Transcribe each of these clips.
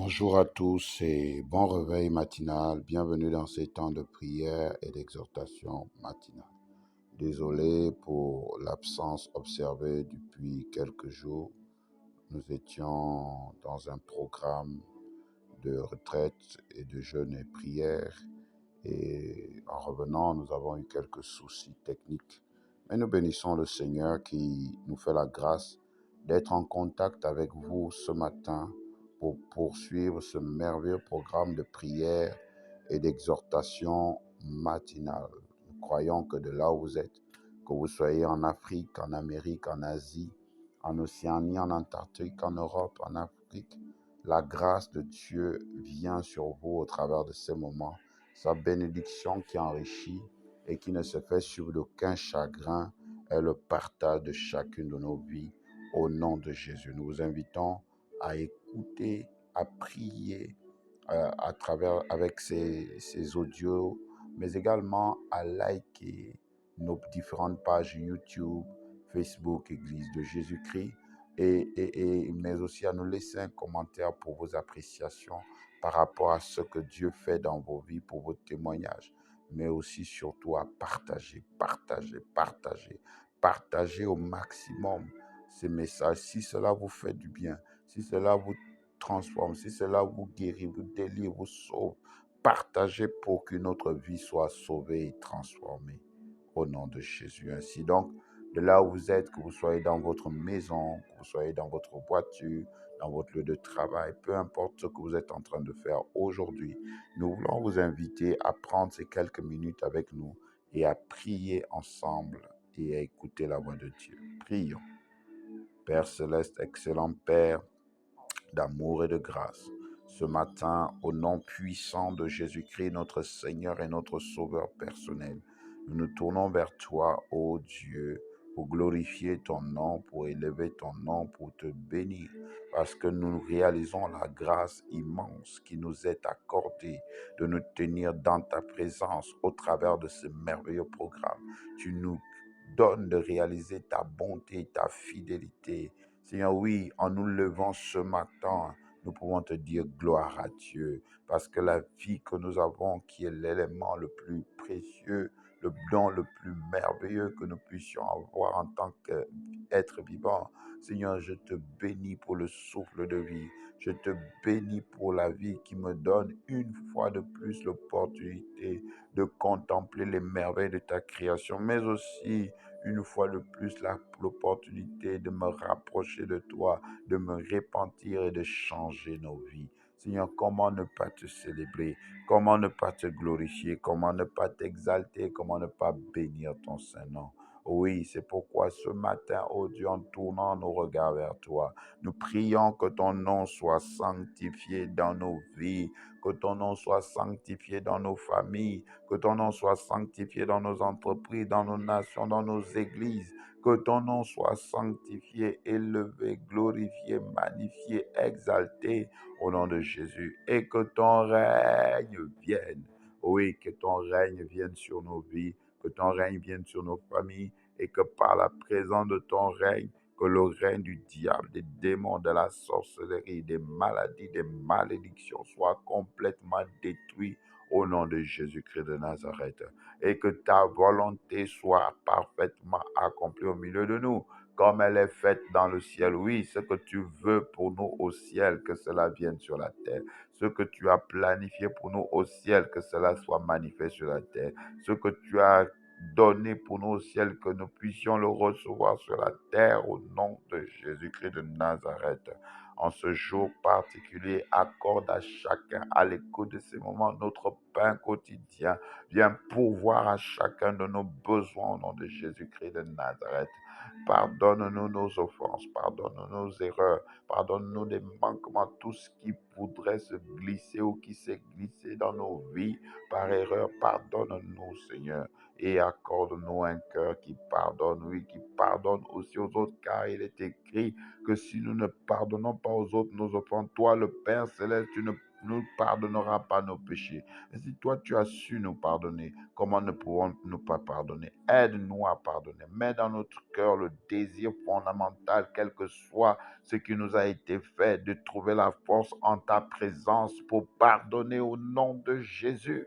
Bonjour à tous et bon réveil matinal. Bienvenue dans ces temps de prière et d'exhortation matinale. Désolé pour l'absence observée depuis quelques jours. Nous étions dans un programme de retraite et de jeûne et prière. Et en revenant, nous avons eu quelques soucis techniques. Mais nous bénissons le Seigneur qui nous fait la grâce d'être en contact avec vous ce matin pour poursuivre ce merveilleux programme de prière et d'exhortation matinale. Nous croyons que de là où vous êtes, que vous soyez en Afrique, en Amérique, en Asie, en Océanie, en Antarctique, en Europe, en Afrique, la grâce de Dieu vient sur vous au travers de ces moments. Sa bénédiction qui enrichit et qui ne se fait suivre d'aucun chagrin est le partage de chacune de nos vies au nom de Jésus. Nous vous invitons à écouter, à prier à travers avec ces audios, mais également à liker nos différentes pages YouTube, Facebook, Église de Jésus-Christ, mais aussi à nous laisser un commentaire pour vos appréciations par rapport à ce que Dieu fait dans vos vies, pour vos témoignages, mais aussi surtout à partager au maximum ces messages. Si cela vous fait du bien, si cela vous transforme, si cela vous guérit, vous délivre, vous sauve, partagez pour qu'une autre vie soit sauvée et transformée au nom de Jésus. Ainsi donc, de là où vous êtes, que vous soyez dans votre maison, que vous soyez dans votre voiture, dans votre lieu de travail, peu importe ce que vous êtes en train de faire aujourd'hui, nous voulons vous inviter à prendre ces quelques minutes avec nous et à prier ensemble et à écouter la voix de Dieu. Prions. Père céleste, excellent Père d'amour et de grâce, ce matin, au nom puissant de Jésus-Christ, notre Seigneur et notre Sauveur personnel, nous nous tournons vers toi, ô Dieu, pour glorifier ton nom, pour élever ton nom, pour te bénir, parce que nous réalisons la grâce immense qui nous est accordée de nous tenir dans ta présence au travers de ce merveilleux programme. Tu nous donnes de réaliser ta bonté, ta fidélité. Seigneur, oui, en nous levant ce matin, nous pouvons te dire gloire à Dieu, parce que la vie que nous avons, qui est l'élément le plus précieux, le don le plus merveilleux que nous puissions avoir en tant qu'être vivant. Seigneur, je te bénis pour le souffle de vie. Je te bénis pour la vie qui me donne une fois de plus l'opportunité de contempler les merveilles de ta création, mais aussi une fois de plus l'opportunité de me rapprocher de toi, de me repentir et de changer nos vies. Seigneur, comment ne pas te célébrer, comment ne pas te glorifier, comment ne pas t'exalter, comment ne pas bénir ton Saint-Nom. Oui, c'est pourquoi ce matin, oh Dieu, en tournant nos regards vers toi, nous prions que ton nom soit sanctifié dans nos vies, que ton nom soit sanctifié dans nos familles, que ton nom soit sanctifié dans nos entreprises, dans nos nations, dans nos églises. Que ton nom soit sanctifié, élevé, glorifié, magnifié, exalté au nom de Jésus. Et que ton règne vienne. Oui, que ton règne vienne sur nos vies, que ton règne vienne sur nos familles et que par la présence de ton règne, que le règne du diable, des démons, de la sorcellerie, des maladies, des malédictions soit complètement détruit au nom de Jésus-Christ de Nazareth. Et que ta volonté soit parfaitement accomplie au milieu de nous, comme elle est faite dans le ciel. Oui, ce que tu veux pour nous au ciel, que cela vienne sur la terre. Ce que tu as planifié pour nous au ciel, que cela soit manifeste sur la terre. Ce que tu as donné pour nous au ciel, que nous puissions le recevoir sur la terre au nom de Jésus-Christ de Nazareth. En ce jour particulier, accorde à chacun, à l'écoute de ces moments, notre pain quotidien. Viens pourvoir à chacun de nos besoins au nom de Jésus-Christ de Nazareth. Pardonne-nous nos offenses, pardonne-nous nos erreurs, pardonne-nous des manquements, tout ce qui voudrait se glisser ou qui s'est glissé dans nos vies par erreur. Pardonne-nous, Seigneur, et accorde-nous un cœur qui pardonne, oui, qui pardonne aussi aux autres, car il est écrit que si nous ne pardonnons pas aux autres nos offenses, toi, le Père Céleste, tu ne nous pardonnera pas nos péchés. Et si toi, tu as su nous pardonner, comment ne pouvons-nous pas pardonner? Aide-nous à pardonner. Mets dans notre cœur le désir fondamental, quel que soit ce qui nous a été fait, de trouver la force en ta présence pour pardonner au nom de Jésus.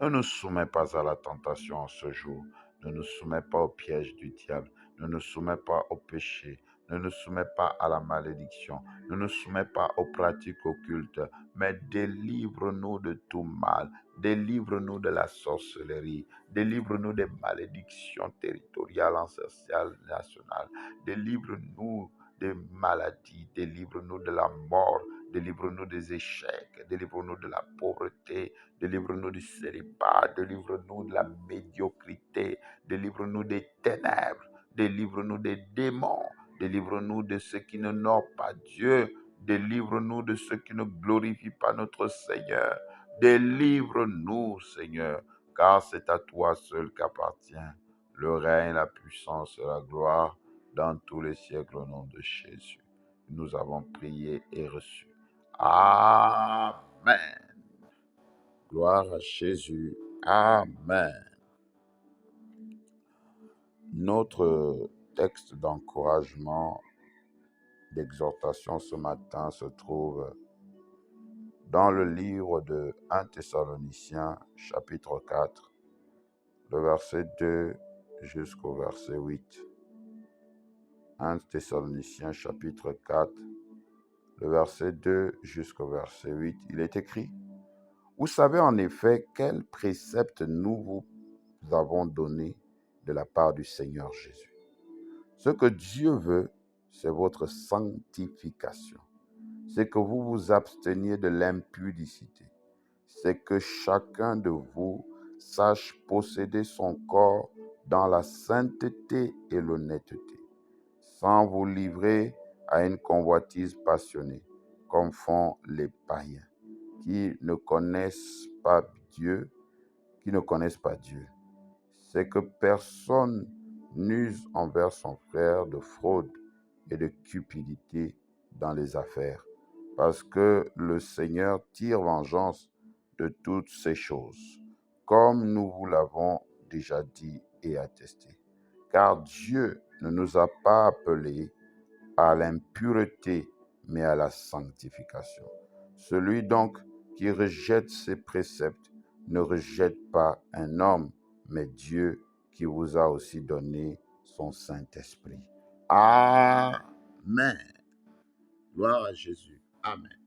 Ne nous soumets pas à la tentation en ce jour. Ne nous soumets pas au piège du diable. Ne nous soumets pas au péché. Ne nous soumets pas à la malédiction. Ne nous soumets pas aux pratiques occultes. Mais délivre-nous de tout mal. Délivre-nous de la sorcellerie. Délivre-nous des malédictions territoriales, ancestrales, nationales. Délivre-nous des maladies. Délivre-nous de la mort. Délivre-nous des échecs. Délivre-nous de la pauvreté. Délivre-nous du célibat, délivre-nous de la médiocrité, délivre-nous des ténèbres, délivre-nous des démons, délivre-nous de ceux qui n'honorent pas Dieu, délivre-nous de ceux qui ne glorifient pas notre Seigneur. Délivre-nous, Seigneur, car c'est à toi seul qu'appartient le règne, la puissance et la gloire dans tous les siècles au nom de Jésus. Nous avons prié et reçu. Amen. Gloire à Jésus. Amen. Notre texte d'encouragement, d'exhortation ce matin se trouve dans le livre de 1 Thessaloniciens, chapitre 4, le verset 2 jusqu'au verset 8. 1 Thessaloniciens, chapitre 4, le verset 2 jusqu'au verset 8. Il est écrit: Vous savez en effet quels préceptes nous vous avons donnés de la part du Seigneur Jésus. Ce que Dieu veut, c'est votre sanctification. C'est que vous vous absteniez de l'impudicité. C'est que chacun de vous sache posséder son corps dans la sainteté et l'honnêteté, sans vous livrer à une convoitise passionnée, comme font les païens, qui ne connaissent pas Dieu. C'est que personne n'use envers son frère de fraude et de cupidité dans les affaires, parce que le Seigneur tire vengeance de toutes ces choses, comme nous vous l'avons déjà dit et attesté. Car Dieu ne nous a pas appelés à l'impureté, mais à la sanctification. Celui donc qui rejette ces préceptes ne rejette pas un homme, mais Dieu qui vous a aussi donné son Saint-Esprit. Amen. Gloire à Jésus. Amen.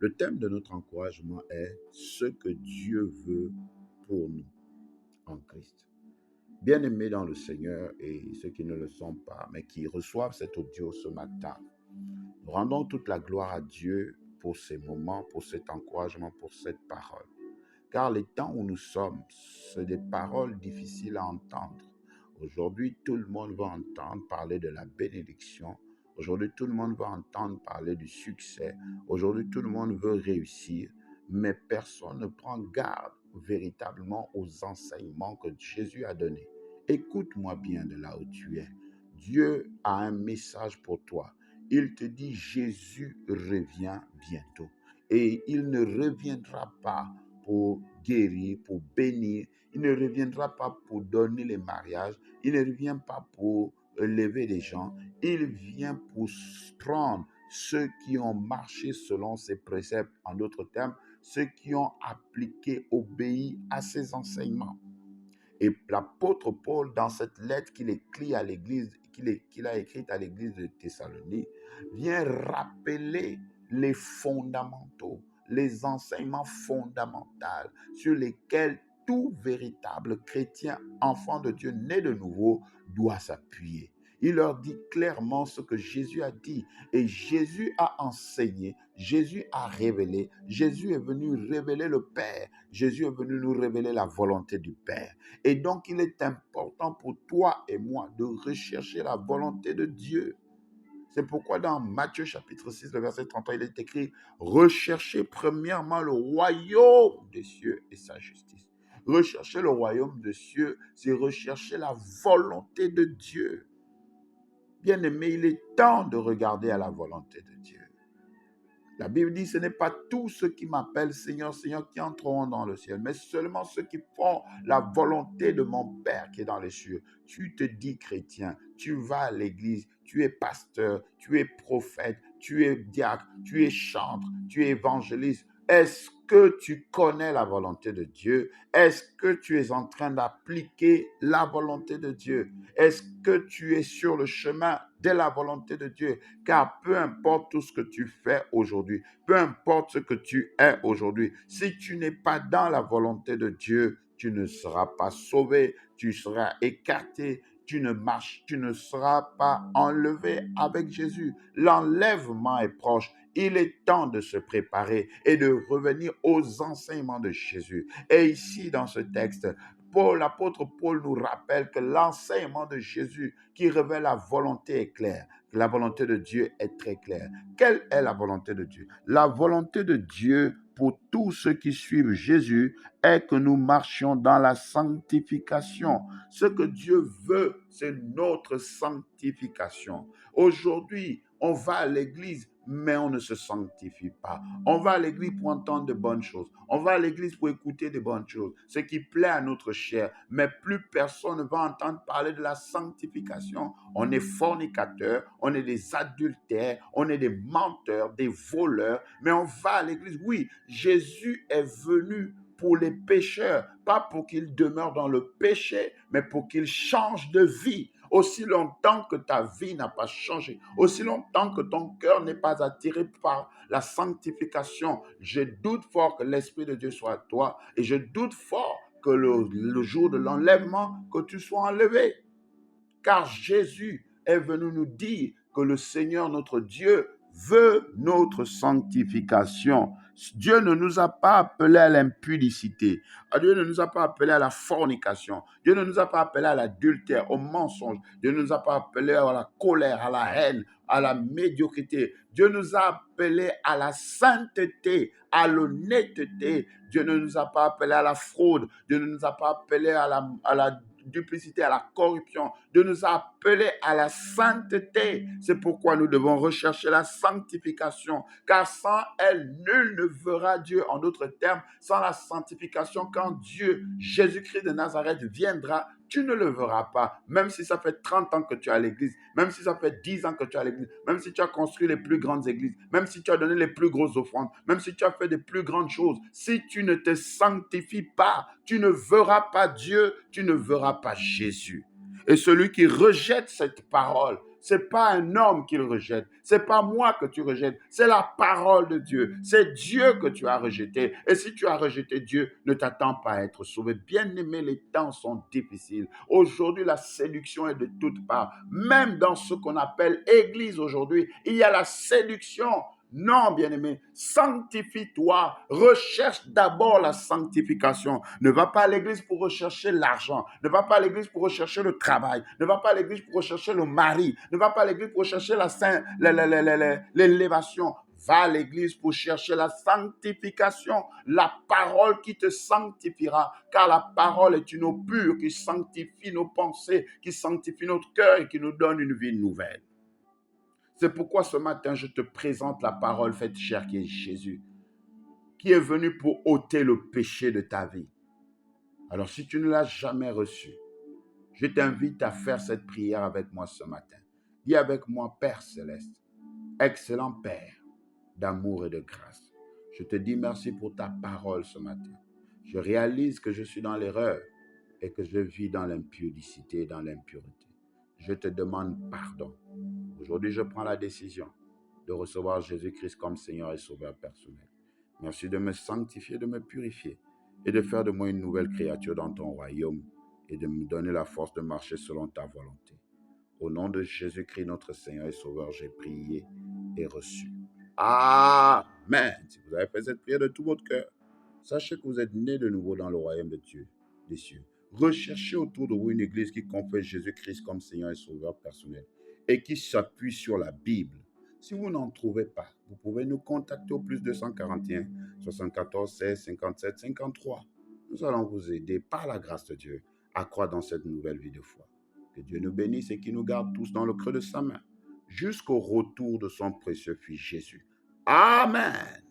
Le thème de notre encouragement est ce que Dieu veut pour nous en Christ. Bien-aimés dans le Seigneur et ceux qui ne le sont pas, mais qui reçoivent cet audio ce matin, nous rendons toute la gloire à Dieu pour ces moments, pour cet encouragement, pour cette parole. Car les temps où nous sommes, c'est des paroles difficiles à entendre. Aujourd'hui, tout le monde va entendre parler de la bénédiction. Aujourd'hui, tout le monde va entendre parler du succès. Aujourd'hui, tout le monde veut réussir. Mais personne ne prend garde véritablement aux enseignements que Jésus a donnés. Écoute-moi bien de là où tu es. Dieu a un message pour toi. Il te dit, Jésus revient bientôt. Et il ne reviendra pas pour guérir, pour bénir. Il ne reviendra pas pour donner les mariages. Il ne revient pas pour lever des gens. Il vient pour prendre ceux qui ont marché selon ses préceptes, en d'autres termes, ceux qui ont appliqué, obéi à ses enseignements. Et l'apôtre Paul, dans cette lettre qu'il écrit à l'église, qu'il a écrite à l'église de Thessalonique, vient rappeler les fondamentaux, les enseignements fondamentaux sur lesquels tout véritable chrétien, enfant de Dieu, né de nouveau, doit s'appuyer. Il leur dit clairement ce que Jésus a dit. Et Jésus a enseigné, Jésus a révélé, Jésus est venu révéler le Père, Jésus est venu nous révéler la volonté du Père. Et donc, il est important pour toi et moi de rechercher la volonté de Dieu. C'est pourquoi dans Matthieu chapitre 6, le verset 33, il est écrit « Recherchez premièrement le royaume des cieux et sa justice ». Rechercher le royaume des cieux, c'est rechercher la volonté de Dieu. Bien-aimé, il est temps de regarder à la volonté de Dieu. La Bible dit, ce n'est pas tous ceux qui m'appellent Seigneur, Seigneur qui entreront dans le ciel, mais seulement ceux qui font la volonté de mon Père qui est dans les cieux. Tu te dis chrétien, tu vas à l'église, tu es pasteur, tu es prophète, tu es diacre, tu es chantre, tu es évangéliste. Est-ce que tu connais la volonté de Dieu? Est-ce que tu es en train d'appliquer la volonté de Dieu? Est-ce que tu es sur le chemin de la volonté de Dieu? Car peu importe tout ce que tu fais aujourd'hui, peu importe ce que tu es aujourd'hui, si tu n'es pas dans la volonté de Dieu, tu ne seras pas sauvé, tu seras écarté, tu ne seras pas enlevé avec Jésus. L'enlèvement est proche. Il est temps de se préparer et de revenir aux enseignements de Jésus. Et ici, dans ce texte, l'apôtre Paul nous rappelle que l'enseignement de Jésus qui révèle la volonté est clair. La volonté de Dieu est très claire. Quelle est la volonté de Dieu? La volonté de Dieu pour tous ceux qui suivent Jésus est que nous marchions dans la sanctification. Ce que Dieu veut, c'est notre sanctification. Aujourd'hui, on va à l'église, mais on ne se sanctifie pas. On va à l'église pour entendre de bonnes choses. On va à l'église pour écouter de bonnes choses, ce qui plaît à notre chair. Mais plus personne ne va entendre parler de la sanctification. On est fornicateurs, on est des adultères, on est des menteurs, des voleurs. Mais on va à l'église. Oui, Jésus est venu pour les pécheurs, pas pour qu'ils demeurent dans le péché, mais pour qu'ils changent de vie. Aussi longtemps que ta vie n'a pas changé, aussi longtemps que ton cœur n'est pas attiré par la sanctification, je doute fort que l'Esprit de Dieu soit à toi et je doute fort que le jour de l'enlèvement, que tu sois enlevé. Car Jésus est venu nous dire que le Seigneur, notre Dieu, veut notre sanctification. Dieu ne nous a pas appelés à l'impudicité. Dieu ne nous a pas appelés à la fornication. Dieu ne nous a pas appelés à l'adultère, au mensonge. Dieu ne nous a pas appelés à la colère, à la haine, à la médiocrité. Dieu nous a appelés à la sainteté, à l'honnêteté. Dieu ne nous a pas appelés à la fraude. Dieu ne nous a pas appelés à la duplicité, à la corruption, de nous appeler à la sainteté. C'est pourquoi nous devons rechercher la sanctification, car sans elle, nul ne verra Dieu. En d'autres termes, sans la sanctification, quand Dieu, Jésus-Christ de Nazareth, viendra, tu ne le verras pas, même si ça fait 30 ans que tu es à l'église, même si ça fait 10 ans que tu es à l'église, même si tu as construit les plus grandes églises, même si tu as donné les plus grosses offrandes, même si tu as fait des plus grandes choses. Si tu ne te sanctifies pas, tu ne verras pas Dieu, tu ne verras pas Jésus. Et celui qui rejette cette parole, c'est pas un homme qu'il rejette, c'est pas moi que tu rejettes, c'est la parole de Dieu, c'est Dieu que tu as rejeté. Et si tu as rejeté Dieu, ne t'attends pas à être sauvé. Bien-aimé, les temps sont difficiles. Aujourd'hui, la séduction est de toutes parts. Même dans ce qu'on appelle église aujourd'hui, il y a la séduction. Non, bien-aimé, sanctifie-toi, recherche d'abord la sanctification. Ne va pas à l'église pour rechercher l'argent, ne va pas à l'église pour rechercher le travail, ne va pas à l'église pour rechercher le mari, ne va pas à l'église pour rechercher l'élévation. Va à l'église pour chercher la sanctification, la parole qui te sanctifiera, car la parole est une eau pure qui sanctifie nos pensées, qui sanctifie notre cœur et qui nous donne une vie nouvelle. C'est pourquoi ce matin, je te présente la parole faite chair qui est Jésus, qui est venu pour ôter le péché de ta vie. Alors, si tu ne l'as jamais reçu, je t'invite à faire cette prière avec moi ce matin. Dis avec moi, Père céleste, excellent Père d'amour et de grâce. Je te dis merci pour ta parole ce matin. Je réalise que je suis dans l'erreur et que je vis dans l'impudicité et dans l'impureté. Je te demande pardon. Aujourd'hui, je prends la décision de recevoir Jésus-Christ comme Seigneur et Sauveur personnel. Merci de me sanctifier, de me purifier et de faire de moi une nouvelle créature dans ton royaume et de me donner la force de marcher selon ta volonté. Au nom de Jésus-Christ, notre Seigneur et Sauveur, j'ai prié et reçu. Amen. Si vous avez fait cette prière de tout votre cœur, sachez que vous êtes nés de nouveau dans le royaume de Dieu, des cieux. Recherchez autour de vous une église qui confesse Jésus-Christ comme Seigneur et Sauveur personnel et qui s'appuie sur la Bible. Si vous n'en trouvez pas, vous pouvez nous contacter au plus 241 74 16 57 53. Nous allons vous aider par la grâce de Dieu à croire dans cette nouvelle vie de foi. Que Dieu nous bénisse et qu'il nous garde tous dans le creux de sa main jusqu'au retour de son précieux Fils Jésus. Amen.